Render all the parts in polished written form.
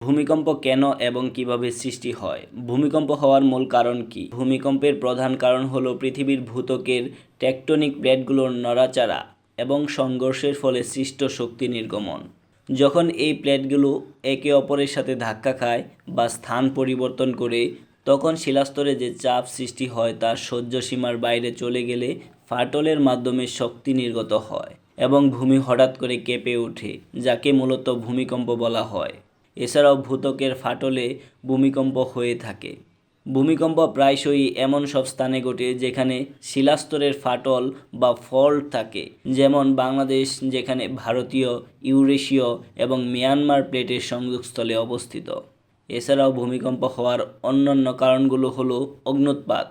ভূমিকম্প কেন এবং কিভাবে সৃষ্টি হয়? ভূমিকম্প হওয়ার মূল কারণ কি? ভূমিকম্পের প্রধান কারণ হলো পৃথিবীর ভূত্বকের টেকটনিক প্লেটগুলোর নড়াচড়া এবং সংঘর্ষের ফলে সৃষ্ট শক্তি নির্গমন। যখন এই প্লেটগুলো একে অপরের সাথে ধাক্কা খায় বা স্থান পরিবর্তন করে, তখন শিলাস্তরে যে চাপ সৃষ্টি হয় তা সহ্য সীমার বাইরে চলে গেলে ফাটলের মাধ্যমে শক্তি নির্গত হয় এবং ভূমি হঠাৎ করে কেঁপে ওঠে, যাকে মূলত ভূমিকম্প বলা হয়। এছাড়াও ভূত্বকের ফাটলে ভূমিকম্প হয়ে থাকে। ভূমিকম্প প্রায়শই এমন সব স্থানে ঘটে যেখানে শিলাস্তরের ফাটল বা ফল্ট থাকে, যেমন বাংলাদেশ, যেখানে ভারতীয়, ইউরেশীয় এবং মিয়ানমার প্লেটের সংযোগস্থলে অবস্থিত। এছাড়াও ভূমিকম্প হওয়ার অন্যান্য কারণগুলো হলো অগ্ন্যুৎপাত।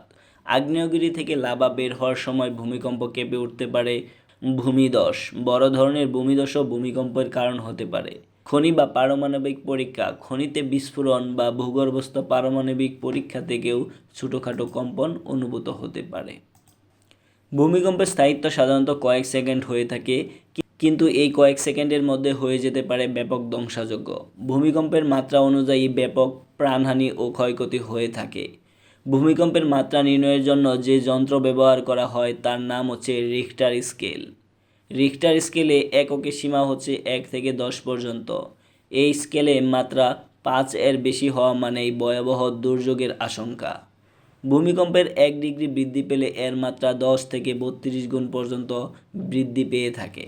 আগ্নেয়গিরি থেকে লাভা বের হওয়ার সময় ভূমিকম্প কেঁপে উঠতে পারে। ভূমিধস, বড় ধরনের ভূমিধসও ভূমিকম্পের কারণ হতে পারে। খনি বা পারমাণবিক পরীক্ষা, খনিতে বিস্ফোরণ বা ভূগর্ভস্থ পারমাণবিক পরীক্ষা থেকেও ছোটোখাটো কম্পন অনুভূত হতে পারে। ভূমিকম্পের স্থায়িত্ব সাধারণত কয়েক সেকেন্ড হয়ে থাকে, কিন্তু এই কয়েক সেকেন্ডের মধ্যে হয়ে যেতে পারে ব্যাপক ধ্বংসযজ্ঞ। ভূমিকম্পের মাত্রা অনুযায়ী ব্যাপক প্রাণহানি ও ক্ষয়ক্ষতি হয়ে থাকে। ভূমিকম্পের মাত্রা নির্ণয়ের জন্য যে যন্ত্র ব্যবহার করা হয় তার নাম হচ্ছে রিখটার স্কেল। রিখটার স্কেলে এককের সীমা হচ্ছে 1 থেকে 10 পর্যন্ত। এই স্কেলে মাত্রা 5 এর বেশি হওয়া মানেই ভয়াবহ দুর্যোগের আশঙ্কা। ভূমিকম্পের 1 ডিগ্রি বৃদ্ধি পেলে এর মাত্রা 10 থেকে 32 গুণ পর্যন্ত বৃদ্ধি পেয়ে থাকে।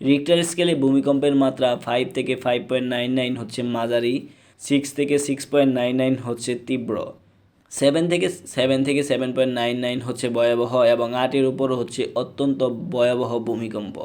রিখটার স্কেলে ভূমিকম্পের মাত্রা 5 থেকে 5.99 হচ্ছে মাঝারি, 6 থেকে 6.99 হচ্ছে তীব্র, 7 থেকে 7.99 হচ্ছে ভয়াবহ এবং 8 এর উপর হচ্ছে অত্যন্ত ভয়াবহ ভূমিকম্প।